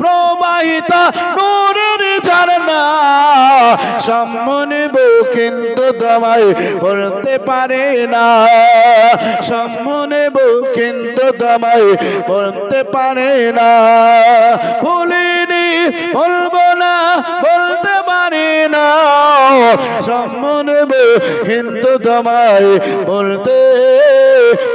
প্রবাহিত নূরের ঝরনা সম্মানিব কিন্তু তোমায় বলতে পারে না সম্মানিব কিন্তু তোমায় বলতে পারে না ভুলিনি বলবো না বলতে পারি না সম্মানিব কিন্তু তোমায় বলতে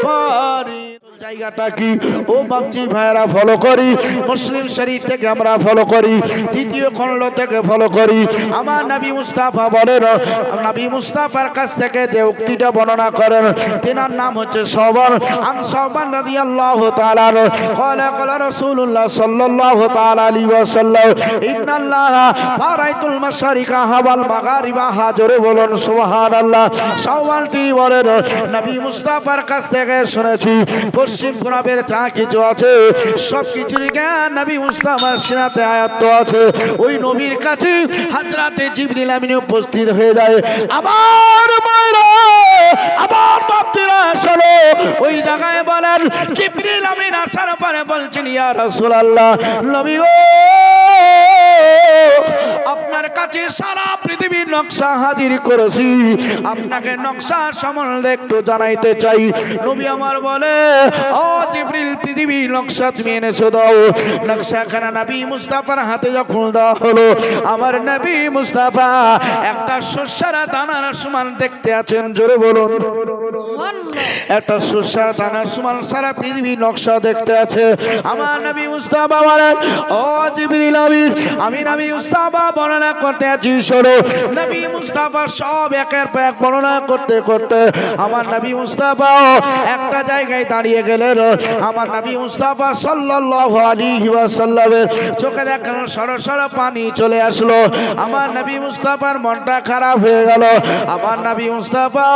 পারি জায়গাটা কি ও বাপজি ভাইরা ফলো করি মুসলিম শরীফ থেকে আমরা ফলো করি দ্বিতীয় খণ্ড থেকে ফলো করি আমার নবী মুস্তাফা বলেন নবী মুস্তাফার কাছ থেকে যে উক্তিটা বর্ণনা করেন তিনার নাম হচ্ছে সওবান আন সওবান রাদিয়াল্লাহু তাআলা ক্বালা ক্বালা রাসূলুল্লাহ সাল্লাল্লাহু তাআলা আলাইহি ওয়াসাল্লাম ইন্নাল্লাহা ফারাইতুল মাশারিকা হাওয়াল মাগারিবা হাজরে বলুন সুবহানাল্লাহ সওবান তিনি বলেন নবী মুস্তাফার কাছ থেকে শুনেছি পশ্চিম পূর্বের যা কিছু আছে সব কিছুর জ্ঞান নবী মুস্তাফার সিনাতে আয়াত আছে ওই নবীর কাছে হযরতে জিবরিল আমিন উপস্থিত হয়ে যায় আবার মায়েরা আবার বাপতিরা শোনো ওই জায়গায় বলেন জিবরিল আমিন আসার পরে বলছেন ইয়া রাসূলুল্লাহ নবী গো আপনার কাছে সারা পৃথিবীর নকশা হাজির করেছি আপনাকে নকশা সম্বন্ধে একটু জানাইতে চাই নবী আমার বলে ও জিবরিল পৃথিবীর নকশা তুমি এনেছো দাও নকশাখানা নবী মুস্তাফার হাতে যখন দেওয়া হলো আমার নবী মুস্তাফা একটা শস্যের দানার সমান দেখতে আছেন জোরে বলুন একটা শস্যের দানার সমান সারা পৃথিবীর নকশা দেখতে আছে আমার নবী মুস্তাফা বলেন ও জিবরিল আমি নবী মুস্তাফা বর্ণনা করতে আছি শোনো নবী মুস্তাফা সব একের পর এক বর্ণনা করতে করতে আমার নবী মুস্তাফা একটা জায়গায় দাঁড়িয়ে গেলেন আমার নবী মুস্তাফা সাল্লাল্লাহু আলাইহি ওয়াসাল্লামের চোখে দেখেন সরসর পানি চলে আসলো আমার নবী মুস্তাফার মনটা খারাপ হয়ে গেল আমার নবী মুস্তাফা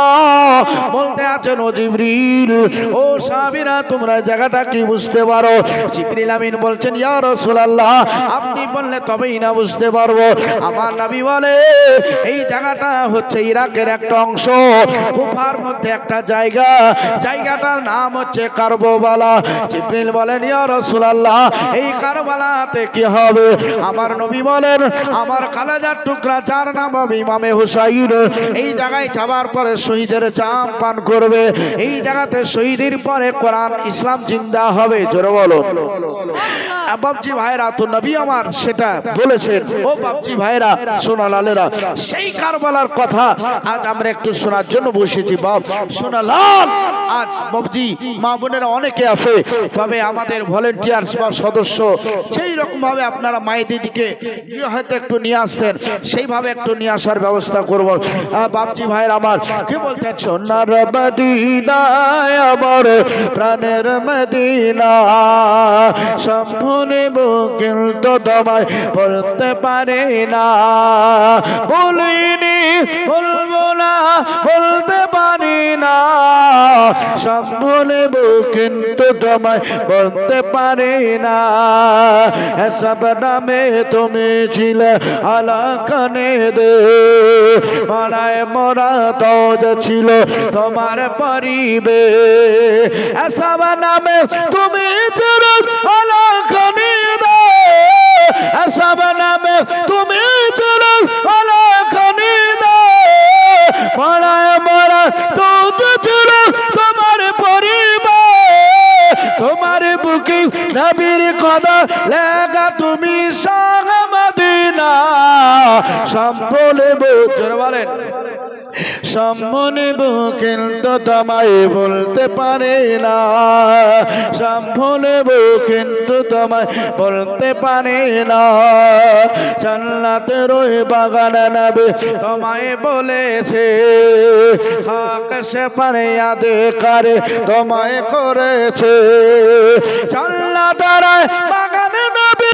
বলতে আছেন ও জিবরিল ও সাহাবীরা তোমরা জায়গাটা কি বুঝতে পারো জিবরিল আমিন বলছেন ইয়া রাসূলুল্লাহ আপনি বললে তবেই না বুঝতে পারবো আমার নবী বলে এই জায়গাটা হচ্ছে ইরাকের একটা অংশ কুফার মধ্যে একটা জায়গাটার নাম হচ্ছে কারবালা জিবরিল বলেন ইয়া রাসূলুল্লাহ এই কারবালাতে কি হবে আমার নবী বলেন আমার কালেজার টুকরা যার নাম ইমামে হুসাইন এই জায়গায় যাবার পরে শহীদের জাম পান করবে এই জায়গাতে শহীদের পরে কোরআন ইসলাম জিন্দা হবে জোরে বলো বাপজি ভাইরা তো নবী আমার সেটা বলেছেন ও বাপজি ভাইরা সোনালালেরা সেই কারবালার কথা আজ আমরা একটু শোনার জন্য বসেছি বাপ সোনালাল আজ বাপজি মা বোনেরা অনেকে আছে তবে আমাদের ভলেন্টিয়ার্স বা সদস্য সেই রকম ভাবে আপনারা মায়েদিকে হয়তো একটু নিয়ে আসতেন সেইভাবে একটু নিয়ে আসার ব্যবস্থা করব বাপজি ভাইরা আমার কি বলতে সোনার মদিনায় আমার প্রাণের মদিনা সম্পূর্ণ কিন্তু তোমায় বলতে পারে না বলিনি বলবো না বলতে পারি না সম্পূর্ণ কিন্তু তোমায় বলতে পারে না এসব নামে তুমি ছিলে আলাকানে দে মারায় মরা দজ ছিল তোমার পরিবে এসব নামে তুমি ছিলে আলাকানে দে এসব নামে তুমি ছিলে আলাকানে দে মারায় মরা দজ ছিল তোমার পরিবে তোমার বুকে নবীর কথা লেখা তুমি শাহ মদিনা সম্বলে জোরে বলেন সম্মনে কিন্তু তোমায় বলতে পারে না সম্মনে কিন্তু তোমায় বলতে পারে না জান্নাতের ওই বাগানে নবী তোমায় বলেছে হক সে পারে আদে করে তোমায় করেছে জান্নাতের বাগানে নবী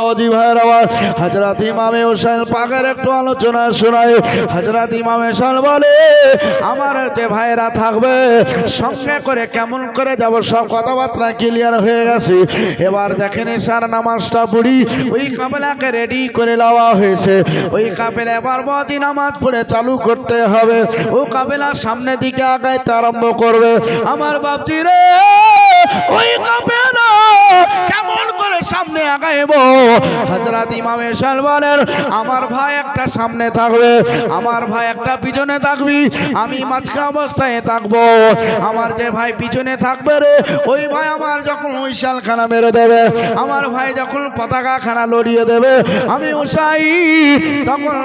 বাবাজি ভাইরা আমার হযরত ইমামে হোসেন পাকের একটু আলোচনা শোনায় হযরত ইমামে হোসেন বলে আমার যে ভাইরা থাকবে সঙ্গে করে কেমন করে যাব সব কথাবার্তা ক্লিয়ার হয়ে গেছে এবার দেখেন এশার নামাজটা পড়ি ওই কাফেলাকে রেডি করে নেওয়া হয়েছে ওই কাফেলা এবার বাজি নামাজ পড়ে চালু করতে হবে ও কাফেলা সামনের দিকে আগাইতে আরম্ভ করবে আমার বাপজি রে ওই কাফেলা কেমন আগাইব। হযরত ইমাম হোসেন বলেন আমার ভাই একটা সামনে থাকবে, আমার ভাই একটা পিছনে থাকবি, আমি মাঝখানে অবস্থায় থাকবো। আমার যে ভাই পিছনে থাকবে রে, ওই ভাই আমার যখন হুইসেল খানা মেরে দেবে, আমার ভাই যখন পতাকা খানা লড়িয়ে দেবে, আমি হুসাইন তখন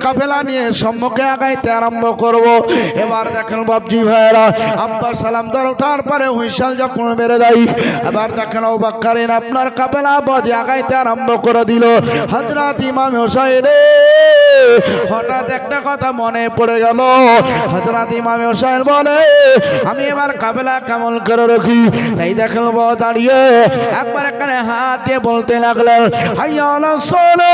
কাফেলা নিয়ে সম্মুখে আগাইতে আরম্ভ করব। এবার দেখেন বাপজি ভাইরা, আব্বা সালাম দর ওঠার পরে হুইসেল যখন মেরে দেয়, এবার দেখেন আবু বকর আপনার কাফেলা বাজে আগাইতে আরম্ভ করে দিল। হযরত ইমাম হোসেন হঠাৎ একটা কথা মনে পড়ে গেল। হযরত ইমাম হোসেন বলে আমি এবার কাফেলা কেমন করে রাখি। তাই দেখেন বাবা দাঁড়িয়ে একবার এখানে হাত দিয়ে বলতে লাগলেন হাইয়া আলাস সালাম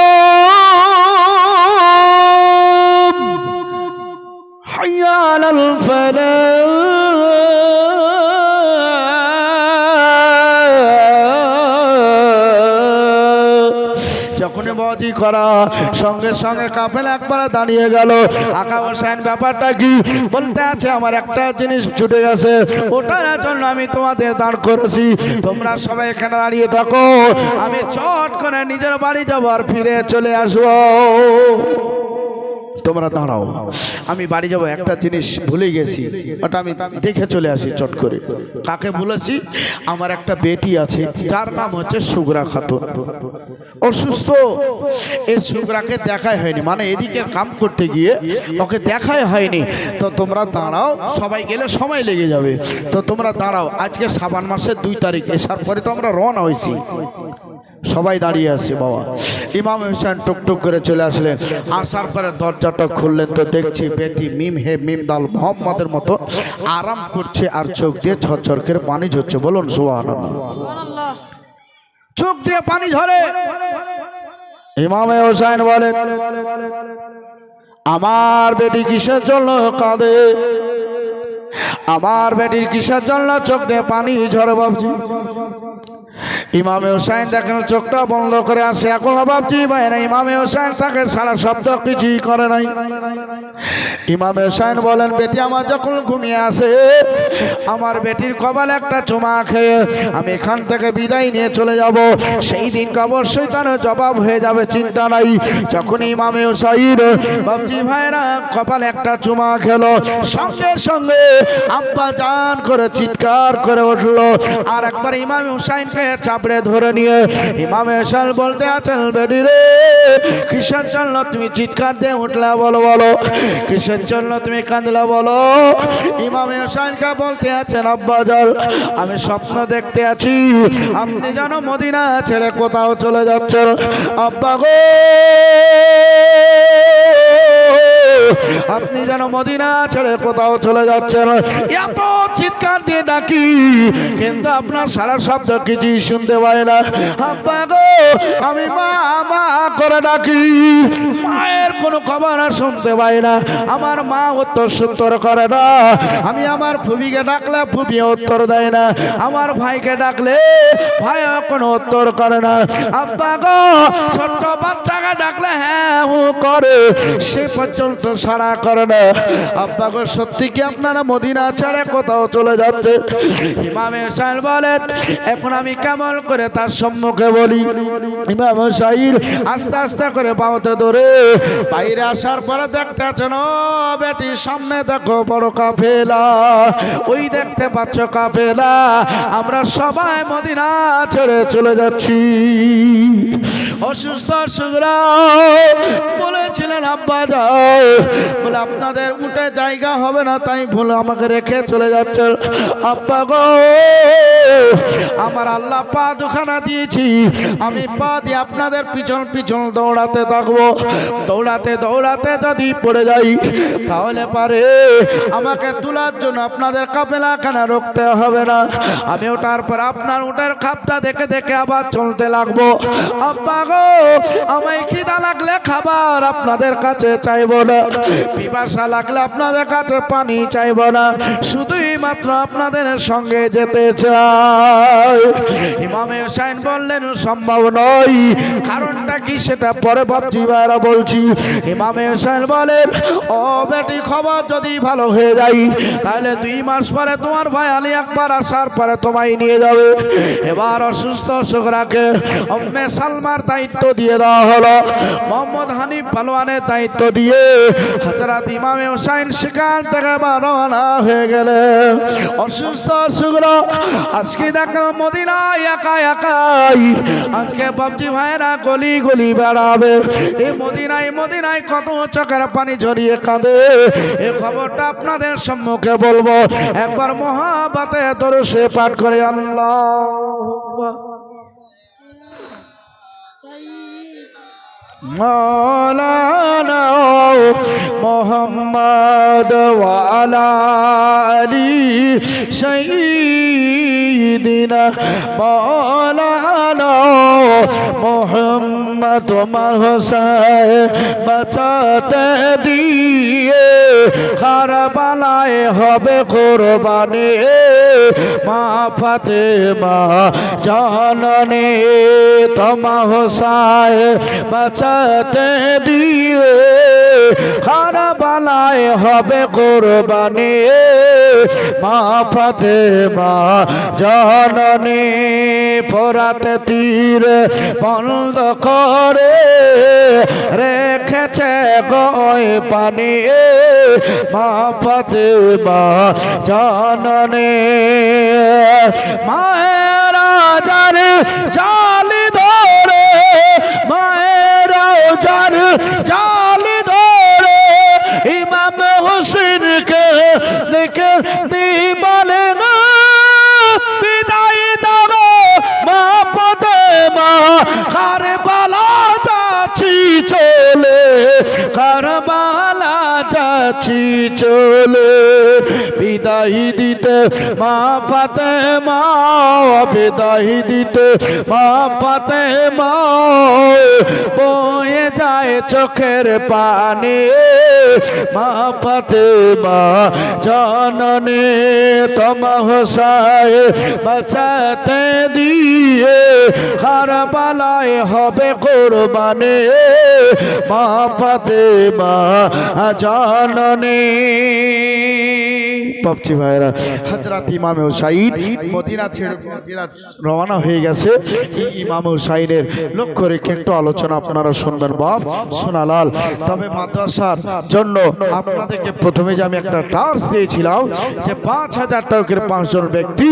হাইয়া আলাল ফালাহ। যখন বাজি করা সঙ্গে সঙ্গে কাফেলা একবার দাঁড়িয়ে গেল। আকা হোসেন ব্যাপারটা কি বলতে আছে, আমার একটা জিনিস ছুটে গেছে, ওটার জন্য আমি তোমাদের দাঁড় করেছি, তোমরা সবাই এখানে দাঁড়িয়ে থাকো, আমি চট করে নিজের বাড়ি যাবো আর ফিরে চলে আসবো। তোমরা দাঁড়াও, আমি বাড়ি যাব, একটা জিনিস ভুলে গেছি, ওটা আমি দেখে চলে আসি চট করে। কাকে বলেছি? আমার একটা বেটি আছে যার নাম হচ্ছে সুগরা খাতুন, অসুস্থ। এই সুগরাকে দেখাই হয়নি, মানে এদিকে কাম করতে গিয়ে ওকে দেখাই হয়নি। তো তোমরা দাঁড়াও, সবাই গেলে সময় লেগে যাবে, তো তোমরা দাঁড়াও। আজকে শাবান মাসের 2 তারিখ, এসার পরে তো আমরা রওনা হয়েছি। সবাই দাঁড়িয়ে আছে বাবা। ইমাম হোসেন টুকটুক করে চলে আসলেন, আসার পরে দরজাটা খুললেন তো দেখছি বেটি মিম হে মিম দাল মোহাম্মদের মতো আরাম করছে আর চোখ দিয়ে ঝরঝর করে পানি ঝরছে। বলুন সুবহানাল্লাহ। চোখ দিয়ে পানি ঝরে। ইমাম হোসেন বলেন আমার বেটি কিসের জন্য কাঁদে, আমার বেটির কিসের জন্য চোখ দিয়ে পানি ঝরে বাবজি। ইমাম হোসেন দেখেন চোখটা বন্ধ করে আসে, এখন বাবজি ভাইরা ইমাম হোসেন তাকে সারা শব্দ কিছুই করে নাই। ইমাম হোসেন বলেন বেটি আমার যখন ঘুমিয়ে আসে, আমার বেটির কপালে একটা চুমা খেয়ে আমি এখান থেকে বিদায় নিয়ে চলে যাব, সেই দিন অবশ্যই তার জবাব হয়ে যাবে, চিন্তা নাই। যখন ইমাম হোসেন বাবজি ভাইরা কপালে একটা চুমা খেলো, সঙ্গে সঙ্গে আব্বা জান করে চিৎকার করে উঠলো, আর একবার ইমাম হোসেনকে চাপড়ে ধরে নিয়ে ইমাম হোসেন বলতে আছেন বেটি রে কিসের জন্য তুমি চিৎকার দিয়ে উঠলা, বলো বলো কিসের জন্য তুমি কাঁদলা বলো। ইমাম হোসেনকে বলতে আছেন আব্বা জান আমি স্বপ্ন দেখতে আছি আপনি যেন মদিনা ছেড়ে কোথাও চলে যাচ্ছেন। আব্বা গো আপনি যেন মদিনা ছেড়ে কোথাও চলে যাচ্ছেন, এত চিৎকার দিয়ে ডাকি কিন্তু আপনার সারা শব্দ কিছুই শুনতে পাই না। আব্বা গো আমি মা মা করে ডাকি, মায়ের কোনো খবর শুনতে পাই না, আমার মা উত্তর সুত্তর করে না, আমি আমার ফুবিকে ডাকলে ফুবি উত্তর দেয় না, আমার ভাইকে ডাকলে ভাই কোনো উত্তর করে না। আব্বা গো ছোট্ট বাচ্চাকে ডাকলে হ্যাঁ হু করে, সে পর্যন্ত সাড়া করে না। আব্বা গো সত্যি কি আপনারা মদিনা ছেড়ে কোথাও চলে যাচ্ছে? ইমাম হোসেন বলেন এখন আমি কেমন করে তার সম্মুখে বলি। ইমাম হোসেন আস্তে আস্তে করে পাওতে ধরে বাইরে আসার পরে দেখতে আছেন ও বেটি সামনে দেখো বড় কাফেলা, ওই দেখতে পাচ্ছ কাফেলা, আমরা সবাই মদিনা ছেড়ে চলে যাচ্ছি। অসুস্থ সুগরা বলেছিলেন আব্বা যাও, বলে আপনাদের উঠে জায়গা হবে না তাই বলে আমাকে রেখে চলে যাচ্ছে। আব্বা গো আমার আল্লাহ পা দুখানা দিয়েছি, আমি পা দিয়ে আপনাদের পিছন পিছন দৌড়াতে থাকবো, দৌড়াতে দৌড়াতে যদি পড়ে যাই তাহলে পারে আমাকে তোলার জন্য আপনাদের কাফেলাখানা রুখতে হবে না, আমি ওঠার পর আপনার উটের খাপটা দেখে দেখে আবার চলতে লাগবো। আব্বা গো আমায় খিদা লাগলে খাবার আপনাদের কাছে চাইবো না, পিপাসা লাগলে আপনাদের কাছে পানি চাইবো না, শুধুই মাত্র আপনাদের সঙ্গে যেতে চাই। ইমামে হুসাইন বললেন সম্ভব নয়। কারণটা কি সেটা পরে বাপজি ভাইরা বলছি। ইমামে হুসাইন বলেন, ও বেটি, খবর যদি ভালো হয়ে যায় তাহলে 2 মাস পরে তোমার ভাই আলী আকবর আসার পরে তোমায় নিয়ে যাবে। এবার অসুস্থ ছোকরাকে উম্মে সালমার দায়িত্ব দিয়ে দেওয়া হলো। মোহাম্মদ হানিফ পালোয়ানের দায়িত্ব দিয়ে হযরত ইমামে হুসাইন সেখান থেকে রওনা হয়ে গেলেন। অসুস্থ ছোকরা আজকে দেখো মদিনায় একা একাই আজকে বাপজি ভাইরা গলি গলি বেড়াবে। এই মদিনায় কত চোখের পানি ঝরিয়ে কাঁদে, এই খবরটা আপনাদের সম্মুখে বলবো। একবার মহাব্বতে দরুদ পাঠ করে আল্লাহুম্মা মাওলানা মুহাম্মদ ওয়া আলা আলি সাইয়্যিদিনা মাওলানা মুহাম্মদ তোমার হোসেন বাঁচাতে দিয়ে কারবালায় হবে কুরবানি মা ফাতেমা জাননে তোমার হোসেন বাঁচাতে দিয়ে কারবালায় হবে কুরবানি মা ফাতেমা জাননে ফোরাতে তীর বন্ধ করে রেখেছে গয় পানি মা ফাতেমা জাননে মায়েরা যার জালি ধরে মায়েরা যার জালি ধরে ইমাম হোসেনকে দেখে দিবালে বিদায় দাও মা ফাতেমা কারবালা যাচ্ছি চলে কারবালা যাচ্ছি চলে বিদায় দিতে মা ফাতেমা বিদায় দিতে মা ফাতেমা বয়ে যায় চোখের পানি মা ফাতেমা জাননে তোমার হোসেন বাঁচাতে দিয়ে কারবালায় হবে কুরবানি মা ফাতেমা জাননে। বাপজি ভাইরা হযরত ইমামে হুসাইন মদিনা ছেড়ে রওনা হয়ে গেছে। এই ইমামে হুসাইনের লক্ষ্য রেখে একটু আলোচনা আপনারা শুনবেন বাপ সোনালাল। তবে মাদ্রাসার জন্য আপনাদেরকে প্রথমে যে আমি একটা টার্চ দিয়েছিলাম যে 5000 টাকা করে 5 জন ব্যক্তি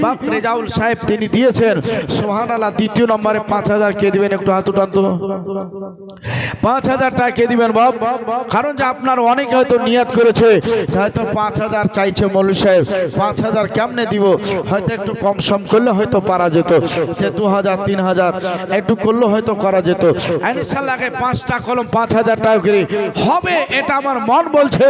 বাপ রেজাউল সাহেব তিনি দিয়েছেন সুবহানাল্লাহ। দ্বিতীয় নম্বরে 5000 কে দিবেন একটু হাত উঠান তো। 5000 টাকা কে দিবেন বাপ? কারণ যে আপনার অনেকে হয়তো নিয়ত করেছে হয়তো 5000 চাইছে মৌলভী সাহেব, 5000 কেমনে দিব, হয়তো একটু কম সম করলে হয়তো পারা যেত, যে 2000 3000 একটু করলে হয়তো করা যেত। ইনশাআল্লাহ 5টা কলম 5000 টাকা করে হবে, এটা আমার মন বলছে।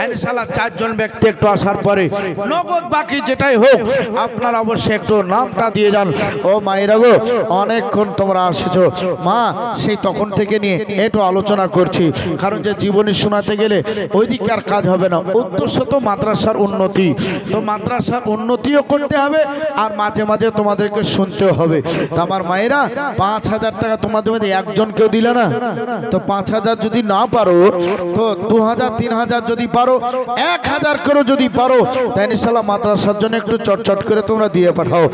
ইনশাআল্লাহ 4 জন ব্যক্তি একটু আসার পরে নগদ বাকি যেটাই হোক আপনারা অবশ্যই একটু নামটা দিয়ে যান। ও মায়েরা গো, অনেকক্ষণ তোমরা আসছো মা, সেই তখন থেকে নিয়ে একটু আলোচনা করছি। কারণ যে জীবনী শোনাতে গেলে ওই দিকে আর কাজ হবে না। উদ্দেশ্য তো মাদ্রাসার উন্নতি, তো মাদ্রাসার উন্নতিও করতে হবে আর মাঝে মাঝে তোমাদেরকে শুনতেও হবে। তো আমার মায়েরা 5000 টাকা তোমাদের মধ্যে একজনকেও দিলে না, তো 5000 যদি না পারো তো 2000 3000 যদি পারো 1000 করে যদি পারো তাই ইনশাআল্লাহ মাদ্রাসার জন্য একটু চটচট করে তোমরা দিয়ে পাঠাও।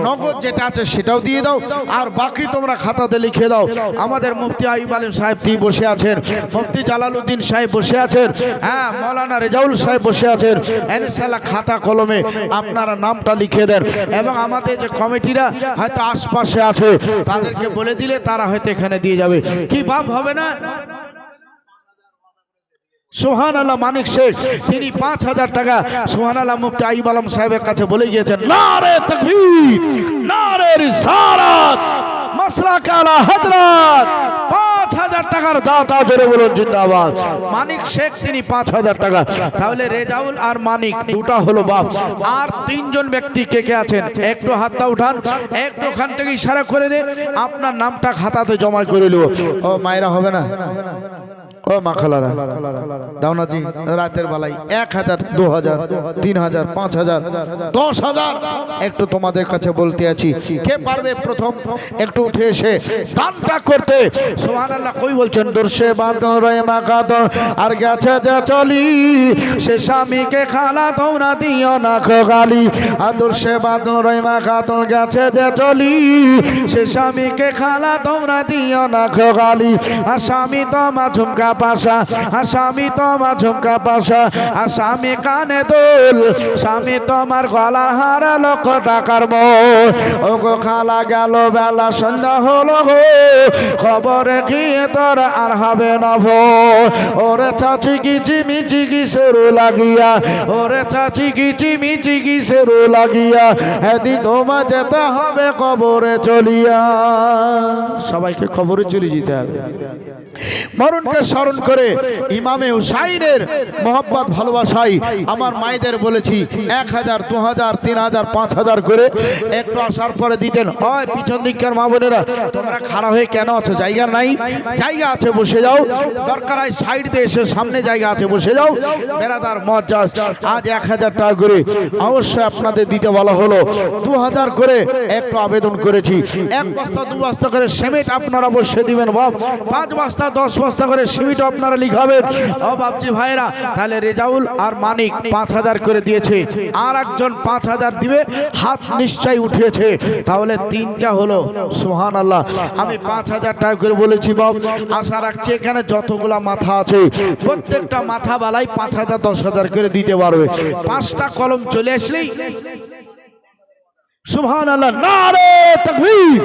নগদ যেটা আছে সেটাও দিয়ে দাও আর বাকি তোমরা খাতাতে লিখে দাও। আমাদের মুফতি আইয়ুব আলীম সাহেব তিনি বসে আছেন, মুফতি জালালউদ্দিন সাহেব বসে আছেন, হ্যাঁ মাওলানা রেজাউল সাহেব বসে আছেন। ইনশাআল্লাহ খাতা কলমে আপনারা নামটা লিখে দেন এবং আমাদের যে কমিটিরা হয়তো আশপাশে আছে তাদেরকে বলে দিলে তারা হয়তো এখানে দিয়ে যাবে। কি ভাব হবে না? সুবহানাল্লাহ। মানিক শেখ তিনি 5000 টাকা সুবহানাল্লাহ মুফতি আইয়ুব আলম সাহেবের কাছে বলে গিয়েছেন। নারে তাকবীর, নারে রিসালাত, মাসলাক আলা হযরত। 5000 টাকার দাতা জোরে বলুন জিন্দাবাদ। মানিক শেখ তিনি 5000 টাকা। তাহলে রেজাউল আর মানিক দুটা হলো বাপ। আর 3 জন ব্যক্তি কে কে আছেন একটু হাতটা উঠান, একটু ওখান থেকে ইশারা করে দেন, আপনার নামটা খাতাতে জমা করে নেব। ও মায়েরা হবে না? ও মা খালারা দাও না জি রাতের বেলায় 1000 2000 3000 5000 10000 একটু তোমাদের কাছে বলতে আছি কে পারবে প্রথম একটু উঠে এসে দানটা করতে সুবহানাল্লাহ কই বলছেন দর্শে বাঁধন রয়ে মা কাতর আর গেছে যে চলি সে স্বামীকে খালা তোমরা দিও না গালি আর দর্শে বাঁধন রয়ে মা কাতর গেছে যে চলি সে স্বামীকে খালা তোমরা দিও না গালি আর স্বামী তোমা ঝুমকা পাশা আর স্বামী তোমা ঝুমকা পাশা আর স্বামী কানে দোল স্বামী তোমার গলার হারা লক্ষ টাকার মোল ও গো খালা গেল বেলা সন্ধ্যা হলো গো খবরে গিয়ে তোর আর হবে না ভোর ওরে চাচি কিচি মিচি কি সেরু লাগিয়া ওরে চাচি কিচি মিচি কি সেরু লাগিয়া এদিন তোমা যেতে হবে কবরে চলিয়া সবাইকে কবরে চলে যেতে হবে মরণকে স্মরণ করে ইমামে হুসাইনের মোহাব্বত ভালোবাসাই আমার মায়েদের বলেছি 1000 2000 3000 5000 করে একটু আসার পরে দিতেন হয় পিছন দিককার মা বোনেরা তোমরা খাড়া হয়ে কেন আছো জায়গা নাই জায়গা আছে বসে যাও দরকার হয় সাইড দিয়ে এসে সামনে জায়গা আছে বসে যাও বেরাদার মজ্জাজ আজ 1000 টাকা করে অবশ্যই আপনাদের দিতে বলা হলো 2000 করে একটু আবেদন করেছি 1 বস্তা 2 বস্তা করে সিমেন্ট আপনারা অবশ্যই দিবেন বাপ 5 বস্তা 10 বস্তা করে সিমেন্ট আপনারা লিখাবেন ও বাপজি ভাইরা তাহলে রেজাউল আর মানিক 5000 করে দিয়েছে আর একজন 5000 দিবে হাত নিশ্চয় উঠেছে তাহলে তিনটা হলো সুবহানাল্লাহ আমি 5000 টাকা করে বলেছি বাপ আশা রাখছি এখানে যতগুলা মাথা আছে প্রত্যেকটা মাথা বালাই 5000 10000 করে দিতে পারবে 5টা কলম চলে আসলেই সুবহানাল্লাহ নারে তাকবীর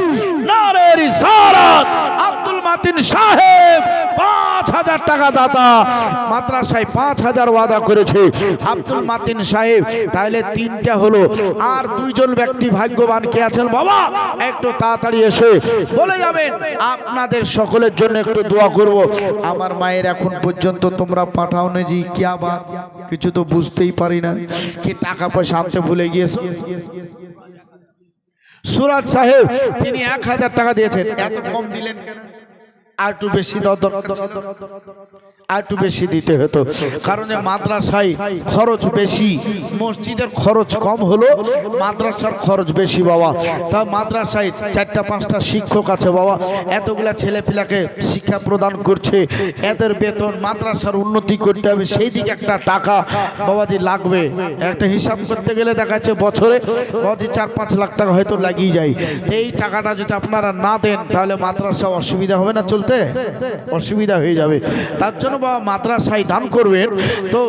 নারে রিসালাত আব্দুল মাতিন সাহেব 5000 টাকা দাতা মাদ্রাসায় 5000 ওয়াদা করেছে আব্দুল মাতিন সাহেব তাহলে তিনটা হলো আর দুইজন ব্যক্তি ভাগ্যবান কে আছেন বাবা একটু তাড়াতাড়ি এসে বলে যাবেন আপনাদের সকলের জন্য একটু দোয়া করব আমার মায়ের এখন পর্যন্ত তোমরা পাঠাও না জি কি আবার কিছু তো বুঝতেই পারি না কি টাকা পয়সা আনতে ভুলে গিয়েছো সুরাজ সাহেব তিনি 1000 টাকা দিয়েছেন এত কম দিলেন কেন আর একটু বেশি আর একটু বেশি দিতে হতো কারণ মাদ্রাসায় খরচ বেশি মসজিদের খরচ কম হলো মাদ্রাসার খরচ বেশি বাবা তা মাদ্রাসায় 4টা 5টা শিক্ষক আছে বাবা এতগুলা ছেলেপিলাকে শিক্ষা প্রদান করছে এদের বেতন মাদ্রাসার উন্নতি করতে হবে সেই দিকে একটা টাকা বাবাজি লাগবে একটা হিসাব করতে গেলে দেখা যাচ্ছে বছরে বাবাজি 4-5 লাখ টাকা হয়তো লাগিয়ে যায় এই টাকাটা যদি আপনারা না দেন তাহলে মাদ্রাসা অসুবিধা হবে না চলতে অসুবিধা হয়ে যাবে তার জন্য বাবা মাদ্রাসায় দান করবেন তো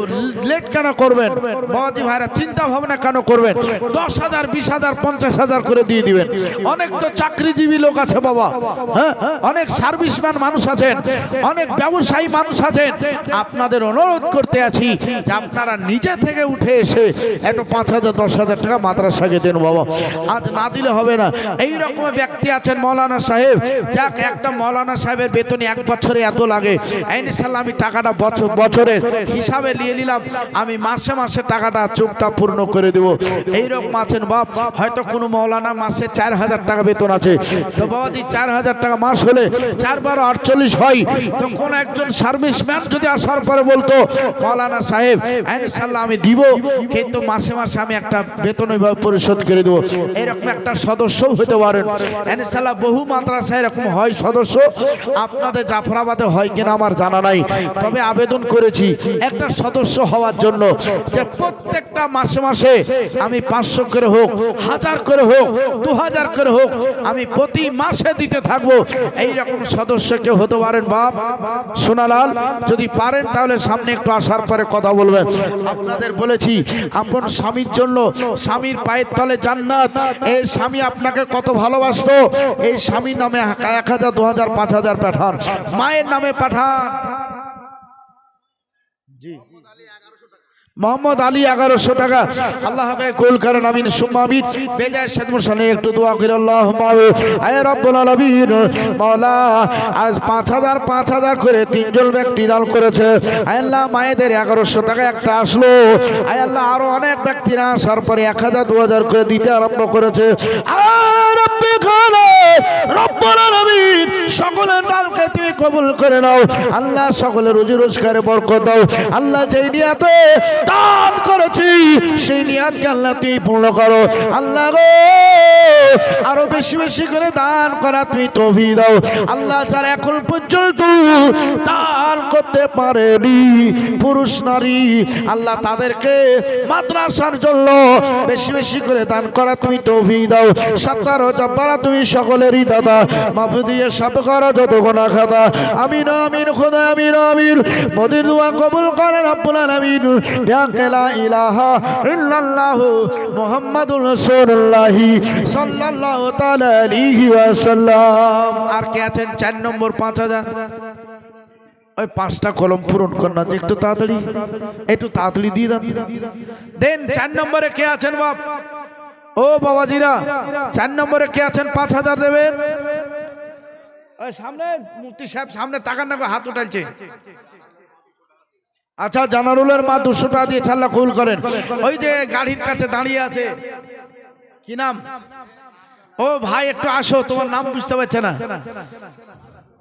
লেট কেন করবেন বাবাজি ভাইরা চিন্তা ভাবনা কেন করবেন 10,000 20,000 50,000 করে দিয়ে দিবেন অনেক তো চাকরিজীবী লোক আছে বাবা হ্যাঁ অনেক সার্ভিসম্যান মানুষ আছেন অনেক ব্যবসায়ী মানুষ আছেন আপনাদের অনুরোধ করতে আছি যে আপনারা নিজে থেকে উঠে এসে একটু 5,000 10,000 টাকা মাদ্রাসাকে দেন বাবা আজ না দিলে হবে না এই রকম ব্যক্তি আছেন মাওলানা সাহেব যাক একটা মাওলানা সাহেবের বেতন 1 বছরে এত লাগে ইনশাআল্লাহ আমি টাকাটা বছরের হিসাবে নিয়ে নিলাম আমি মাসে মাসে টাকাটা চুক্তা পূর্ণ করে দেব এইরকম আছেন বাপ হয়তো কোনো মাওলানা মাসে 4000 টাকা বেতন আছে তো বাবাজি 4000 টাকা মাস হলে 4-12 48 হয় তো কোন একজন সার্ভিসম্যান যদি আসার পরে বলতো মাওলানা সাহেব ইনশাআল্লাহ আমি দিব কিন্তু মাসে মাসে আমি একটা বেতন ওইভাবে পরিশোধ করে দেব এরকম একটা সদস্য হতে পারেন ইনশাআল্লাহ বহু মাদ্রাসায় এরকম হয় সদস্য আপনাদের জাফরাবাদে হয় কিনা আমার জানা নাই তবে আবেদন করেছি একটা সদস্য হওয়ার জন্য যে প্রত্যেকটা মাসে মাসে আমি 500 করে হোক 1000 করে হোক 2000 করে হোক আমি প্রতি মাসে দিতে থাকবো এই রকম সদস্য কে হতে পারেন বাপ সোনালাল যদি পারেন তাহলে সামনে একটু আসার পরে কথা বলবেন আপনাদের বলেছি আপন স্বামীর জন্য স্বামীর পায়ের তলে জান্নাত এই স্বামী আপনাকে কত ভালোবাসতো এই স্বামীর নামে 1000 2000 5000 পাঠান মায়ের নামে পাঠান জি মোহাম্মদ আলী 1100 টাকা আল্লাহ হাবে কবুল করেন আমিন সুম্মা আমিন বেজায় সাদমুর সালে একটু দোয়া করে আল্লাহুম্মা আয় রব্বুল আলামিন মাওলা আজ 5000 করে তিনজন ব্যক্তি দান করেছে আয় আল্লাহ মায়েদের 1100 টাকা একটা আসলো আয় আল্লাহ আরো অনেক ব্যক্তিরা আসার পরে 1000 2000 করে দিতে আরম্ভ করেছে আয় রব্বি খালে রব্বুল আলামিন সকলের দানকে তুমি কবুল করে নাও আল্লাহ, সকলের রুজি রোজগারে বরকত দাও আল্লাহ। যেই নিয়াতে দান করেছি সেই নিয়াতকে আল্লাহ তুমি পূর্ণ করো আল্লাহ গো। আরো বেশি বেশি করে দান করা তুমি তৌফিক দাও আল্লাহ। যারা এখন পর্যন্ত দান করতে পারেনি পুরুষ নারী আল্লাহ, তাদেরকে মাদ্রাসার জন্য বেশি বেশি করে দান করা তুমি তৌফিক দাও। সত্তার ও জব্বারা তুমি সকলেরই দাদা, মাফ দিয়ে সব করো যত গুনাহ খাতা। আমিন আমিন খোদা আমিন আমিন। মোদের দোয়া কবুল করে রব্বুল আলামিন। লা ইলাহা ইল্লাল্লাহ মুহাম্মাদুর রাসূলুল্লাহ সাল্লাল্লাহু তাআলা আলাইহি ওয়াসাল্লাম। আর কে আছেন 4 নম্বর 5000? ওই 5টা কলম পূরণ কর না, যে একটু তাড়াতাড়ি দিয়ে দেন। 4 নম্বরে কে আছেন বাপ? ও বাবাজিরা 4 নম্বরে কে আছেন? 5000 দেবেন। ওই সামনে মুফতি সাহেব সামনে তাকান না, হাত উঠাইছে। আচ্ছা জানারুলের মা 200 টাকা দিয়ে আল্লাহ কবুল করেন। ওই যে গাড়ির কাছে দাঁড়িয়ে আছে, কি নাম? ও ভাই একটু আসো, তোমার নাম বুঝতে পারছে না।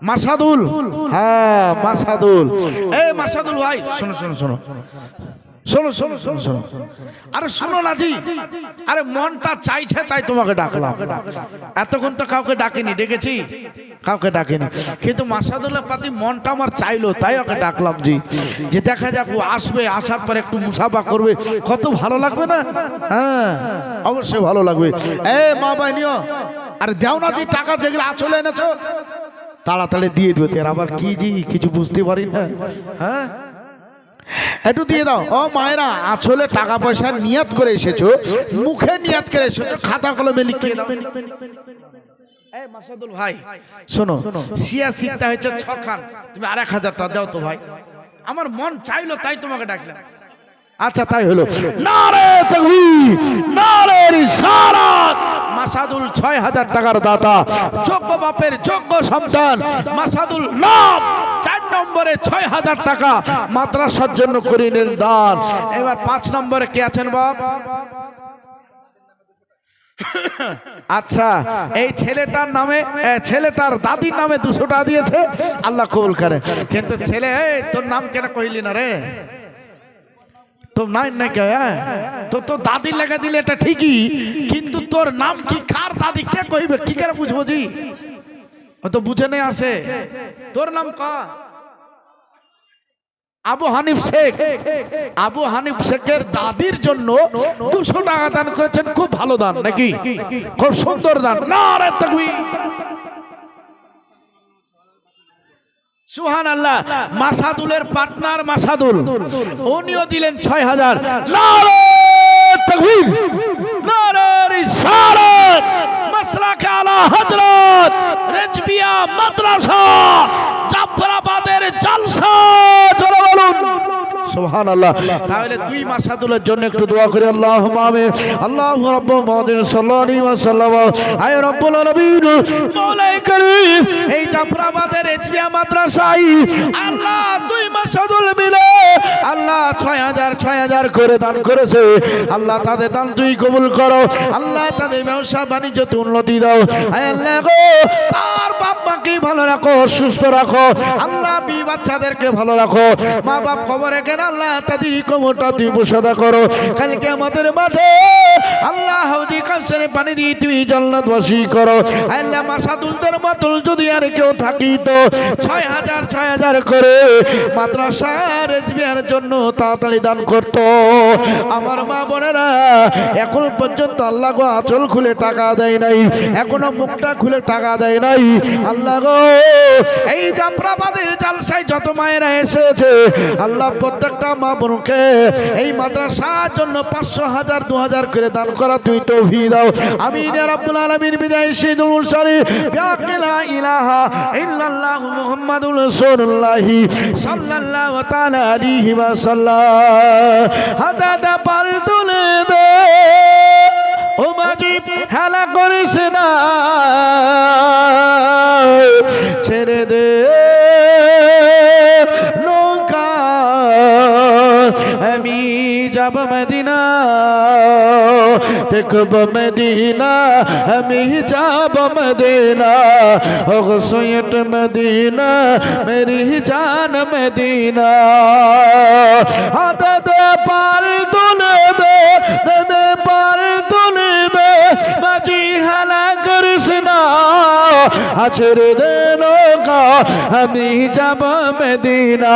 মাসাদুল, হ্যাঁ মাসাদুল। এই মাসাদুল ভাই শোনো শোনো শোনো শোনো শোনো শোনো শোনো আরে শোনো না জি, আরে মনটা চাইছে তাই তোমাকে ডাকলাম। এতক্ষণ তো কাউকে ডাকিনি, ডেকেছি কাউকে ডাকিনি, কিন্তু মাসাদুল্লাহ পাতি মনটা আমার চাইলো তাই ওকে ডাকলাম জি। যে দেখা যাক ও আসবে, আসার পর একটু মুসাফা করবে, কত ভালো লাগবে না? হ্যাঁ অবশ্যই ভালো লাগবে। এ মা বাহিনীও আরে দেও না জি, টাকা যেগুলো চলে এনেছো তাড়াতাড়ি দিয়ে দেবে। আবার কি জি কিছু বুঝতে পারি না। হ্যাঁ একটু দিয়ে দাও। ও মায়েরা আসলে টাকা পয়সা নিয়াত করে এসেছো, মুখে নিয়াত করে এসেছো, খাতা কলমে লিখিয়ে দাও। এই মাসাদুল ভাই শোনো, সিয়া সিটটা হচ্ছে 6 খান, তুমি আর 1000 টাকা দাও তো ভাই, আমার মন চাইলো তাই তোমাকে ডাকলাম। আচ্ছা তাই হলো। নারে তাকবীর, নারে রিসালাত। মাসাদুল 6000 টাকার দাতা, যোগ্য বাপের যোগ্য সন্তান মাসাদুল নাম। 4 নম্বরে 6000 টাকা মাদ্রাসার জন্য করে নেন দান। এবার 5 নম্বরে কে আছেন বাপ? আচ্ছা এই ছেলেটার নামে, ছেলেটার দাদির নামে 200 টাকা দিয়েছে, আল্লাহ কবুল করে। কিন্তু ছেলে তোর নাম কেন কইলি না রে? তো নাই না কে? তো তোর দাদি লেখা দিলে এটা ঠিকই, কিন্তু তোর নাম কি, কার দাদি কে কইবে, কি করে বুঝবো জি? ও তো বুঝে নেই আসে। তোর নাম কা? আবু হানিফ শেখ। আবু হানিফ শেখের দাদির জন্য 200 টাকা দান করেছেন, খুব ভালো দান নাকি? খুব সুন্দর দান। নারে তাকবীর, সুবহানাল্লাহ। মাসাদুলের পার্টনার মাসাদুল, উনিও দিলেন 6000। নারে তাকবীর, নারে রিসালাত। মাসলাকে আলা হযরত রেজবিয়া মাদ্রাসা জাফরাবাদের জলসা, জোরে বলুন সুবহানাল্লাহ। তাহলে 2 মাসাদুলের জন্য একটু দোয়া করি। আল্লাহুম্মা আমিন। আল্লাহু রাব্বুল মুহাম্মাদিন সাল্লাল্লাহু আলাইহি ওয়াসাল্লাম। আয় রব্বুল আলামিন মাওলাই করিম, এই জাফরাবাদের রেজবিয়া মাদ্রাসায় আল্লাহ 2 মাসাদুল মিলে আল্লাহ 6000 করে দান করেছে। আল্লাহ তাদের দান তুই কবুল করো আল্লাহ, তাদের ব্যবসা বাণিজ্যতে উন্নতি দাও। আয় আল্লাহ গো, তার বাপ মাকে ভালো রাখো, সুস্থ রাখো আল্লাহ, বি বাচ্চাদেরকে ভালো রাখো, মা বাপ কবরে কেন আল্লাহ তাদের কবরটা তুই মুসাদা করো। কালকে আমাদের মাঠে আল্লাহ হাউজি কাউসারে পানি দিয়ে তুই জান্নাতবাসী করো। আল্লাহ মাসাদুলদের মতন যদি আর কেউ থাকি তো 6000 করে মাদ্রাসার রেজবিয়ার জন্য তাড়াতাড়ি দান করতো। আমার মা বোনেরা এখন পর্যন্ত আল্লাহ গো আঁচল খুলে টাকা দেয় নাই, এখনো মুখটা খুলে টাকা দেয় নাই। আল্লাহ গো এই জাফরাবাদের জালসায় যত মায়েরা এসেছে আল্লাহ প্রত্যেকটা মা বোনকে এই মাদ্রাসার জন্য 500, 1000, 2000 করে দান করা তুই তৌফিক দাও। আমিন ইয়া রাব্বুল আলামিন। বিদায় শহীদুল মুরসালিন লা ইলাহা ইল্লাল্লাহ মুহাম্মাদুর রাসূলুল্লাহ সাল্লাল্লাহু তাআলা আলাইহি ওয়াসাল্লাম। হাদাদা পাল তুলে দে ও মাঝি, হেলা করিস না, ছেড়ে দে নৌকা, আমি যাব মদিনা, দেখব মদিনা আমি যাব Medina oh Syed Medina Mary জান মদিনা হাতে দে পাল তুলে দে দে পাল তুলে দে বাজি হালা করিস না ছেড়ে দে নৌকা আমি যাব মদিনা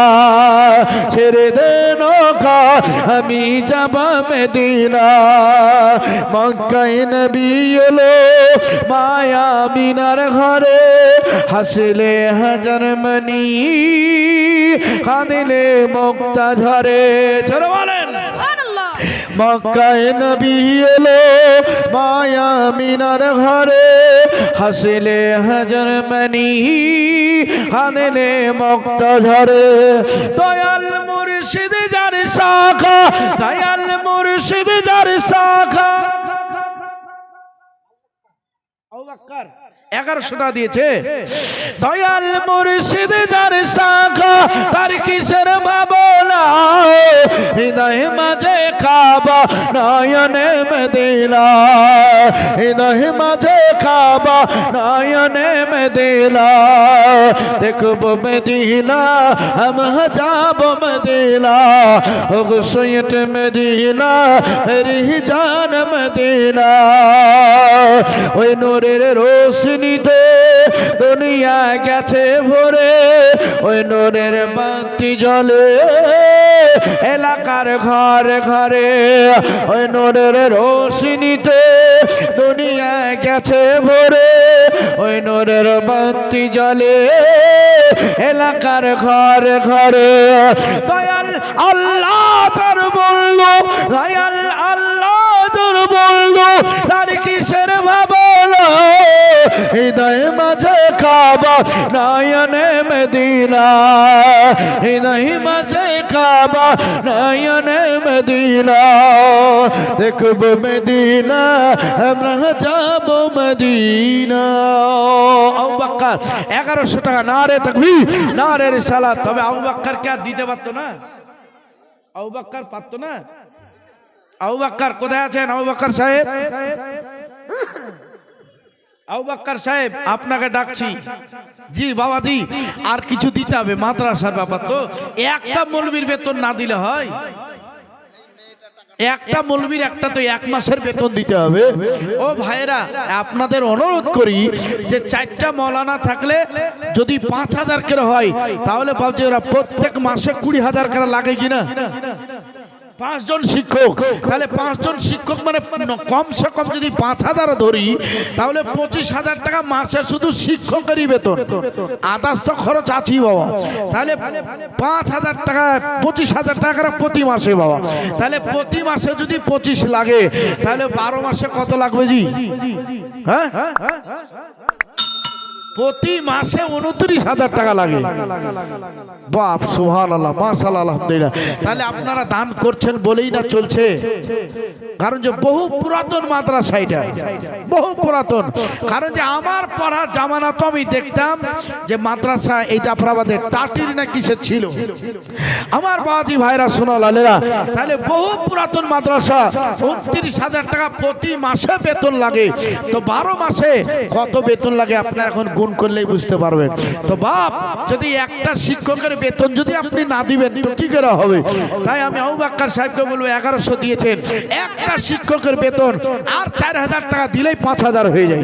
ছেড়ে দে নৌকা আমি যাব মদিনা মক্কায় নবী এলো মায়া মিনার ঘরে হাসলে হাজার মনি কাঁদিলে মুক্তা ঝরে চলো বলেন মক্কায় নবী এলো মায়া মিনার ঘরে হাসলে হাজার মনি কাঁদিলে মুক্তা ঝরে দয়াল মুর্শিদ যার শাখা দয়াল মুর্শিদ যার শাখা 1100 টাকা দিয়েছে দয়াল মুর্শিদ যার শাখা তার কিসের ভাবনা হৃদয় মাঝে কাবা নয়নে মদিনা হৃদয় মাঝে কাবা নয়নে মদিনা দেখব মদিনা हम যাব Medina oh Syed Medina Mary জান মদিনা ওই নূরের রোশনীতে দুনিয়া গেছে ভরে ওই নূরের বাতি জ্বলে এলাকার ঘরে ঘরে ওই নূরের রোশনীতে দুনিয়া গেছে ভরে ওই নূরের বাতি জ্বলে এলাকার ঘরে ঘরে দয়াল আল্লাহ তার বলল দয়াল আল্লাহ তার বলল তার কিসের ভাবনা হৃদয় মাঝে কাবা নয়নে মদিনা হৃদয় মাঝে কাবা নয়নে মদিনা দেখব মদিনা আমরা যাব মদিনা আবু বকর 1100 টাকা নারে তাকবীর নারে রিসালাত তবে আবু বকর কে দিতে পারতো না আবু বকর পারতো না আবু বকর কোথায় আছেন আবু বকর সাহেব আবু বকর সাহেব আপনাকে ডাকছি জি বাবাজি আর কিছু দিতে হবে মাদ্রাসার ব্যাপার তো একটা মৌলবীর বেতন না দিলে হয় একটা মৌলবীর একটা তো 1 মাসের বেতন দিতে হবে ও ভাইরা আপনাদের অনুরোধ করি যে 4টা মাওলানা থাকলে যদি 5000 করে হয় তাহলে ভাবছি ওরা প্রত্যেক মাসে 20000 করে লাগে কিনা 5 জন শিক্ষক তাহলে 5 জন শিক্ষক মানে কমসে কম যদি 5000 ধরি তাহলে 25000 টাকা মাসে শুধু শিক্ষকেরই বেতন আদার্স তো খরচ আছেই বাবা তাহলে 5000 টাকা 25000 টাকা প্রতি মাসে বাবা তাহলে প্রতি মাসে যদি 25 লাগে তাহলে 12 মাসে কত লাগবে জি হ্যাঁ প্রতি মাসে 29000 টাকা লাগে বাপ সুবহানাল্লাহ মাশাআল্লাহ আলহামদুলিল্লাহ তাহলে আপনারা দান করছেন বলেই না চলছে কারণ যে বহু পুরাতন মাদ্রাসা এটা বহু পুরাতন কারণ যে আমার পড়া জামানা তো আমি দেখতাম যে মাদ্রাসা এই জাফরাবাদে টাটির না কিসে ছিল আমার বাবাজি ভাইরা শোনালেরা তাহলে বহু পুরাতন মাদ্রাসা 29000 টাকা প্রতি মাসে বেতন লাগে তো 12 মাসে কত বেতন লাগে আপনারা এখন গুণ করলেই বুঝতে পারবেন তো বাপ যদি একটা শিক্ষকের বেতন যদি আপনি না দিবেন তো কি করে হবে তাই আমি আবু বকর সাহেবকে বলবো 1100 দিয়েছেন একটা শিক্ষকের বেতন আর 4000 টাকা দিলেই 5000 হয়ে যায়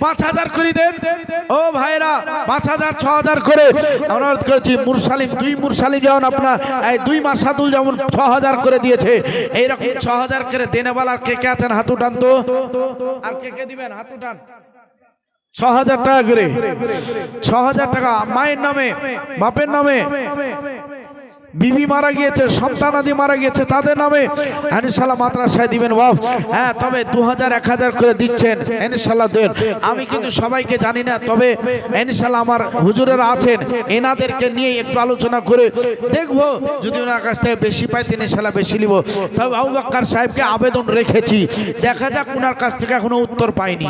5000 করে দেন ও ভাইরা 5000 6000 করে অনুরোধ করেছি মুরসালিম 2 মুরসালিম যেমন আপনার এই 2 মাসাদুল যেমন 6000 করে দিয়েছে এই রকম 6000 করে দেনেওয়ালার কে কে আছেন হাত উঠান তো আর কে কে দিবেন হাত উঠান 6000 টাকা করে 6000 টাকা মায়ের নামে বাপের নামে বিবি মারা গিয়েছে সন্তানাদি মারা গিয়েছে তাদের নামে ইনশাআল্লাহ মাদ্রাসায় দিবেন বাপ হ্যাঁ তবে 2000 1000 করে দিচ্ছেন ইনশাআল্লাহ দেন আমি কিন্তু সবাইকে জানি না তবে ইনশাআল্লাহ আমার হুজুরেরা আছেন এনাদেরকে নিয়ে একটু আলোচনা করে দেখব যদি ওনার কাছ থেকে বেশি পাই তিনি ইনশাআল্লাহ বেশি নিব তবে আবু বকর সাহেবকে আবেদন রেখেছি দেখা যাক ওনার কাছ থেকে এখনো উত্তর পাইনি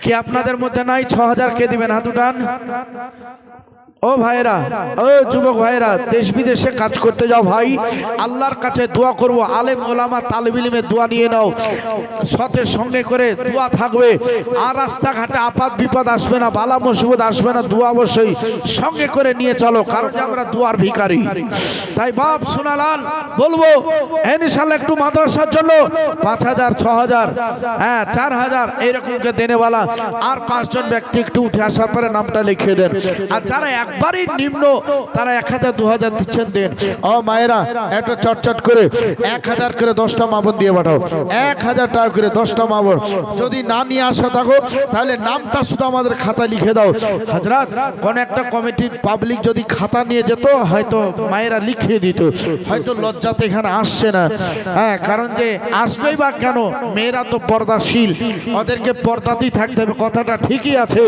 কি আপনাদের মধ্যে নাই 6000 কে দিবেন হাত উঠান ও ভাইরা, ও যুবক ভাইরা, দেশ বিদেশে কাজ করতে যাও ভাই, আল্লাহর কাছে দোয়া করব। আলেম ওলামা তালিব ইলমের দোয়া নিয়ে নাও, সতের সঙ্গে করে দোয়া থাকবে। আর রাস্তাঘাটে আপাত বিপদ আসবে না, বালা মুসিবত আসবে না, দোয়া অবশ্যই সঙ্গে করে নিয়ে চলো, কারণ আমরা দোয়ার ভিখারি। তাই বাপ সোনালাল বলবো ইনশাআল্লাহ একটু মাদ্রাসার জন্য 5,000 6,000 হ্যাঁ 4,000 এইরকমকে দেনেওয়ালা আর 5 জন ব্যক্তি একটু উঠে আসার পরে নামটা লিখে দেন। আর যারা একবারই নিম্ন তারা 1,000 2,000 দিচ্ছেন দেন। ও মায়েরা একটু চটচট করে 1,000 করে 10টা মাবন দিয়ে পাঠাও, 1,000 টাকা করে 10টা মাবন। যদি না নিয়ে আসা থাকো তাহলে নামটা শুধু আমাদের খাতা লিখে দাও। হাজরাত কোন একটা কমিটির পাবলিক যদি খাতা নিয়ে যেত হয়তো মায়েরা লিখিয়ে দিত, হয়তো লজ্জাতে এখানে আসছে না। হ্যাঁ, কারণ যে আসবেই বা কেন, মেয়েরা তো পর্দাশীল, ওদেরকে পর্দাতেই থাকতে হবে, কথাটা ঠিকই আছে,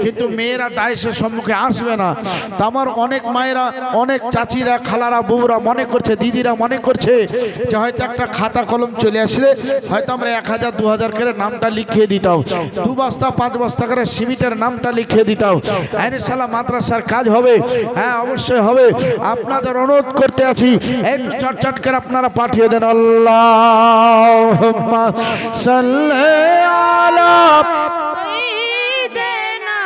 কিন্তু মেয়েরা ডাইসের সম্মুখে আসবে না। তা আমার অনেক মায়েরা, অনেক চাচিরা, খালারা, বউরা মনে করছে, দিদিরা মনে করছে যে হয়তো একটা খাতা কলম চলে আসলে হয়তো আমরা 1,000 2,000 করে নামটা লিখিয়ে দিতাম, 2 বস্তা 5 বস্তা করে সিমেন্টের নামটা লিখিয়ে দিতাম। ইনশাআল্লাহ মাদ্রাসার কাজ হবে, হ্যাঁ অবশ্যই হবে। আপনাদের অনুরোধ করতে আছি একটু চটচট করে আপনারা পাঠিয়ে দেন। আল্লাহুম্মা সাল্লি আলা সাইয়্যিদিনা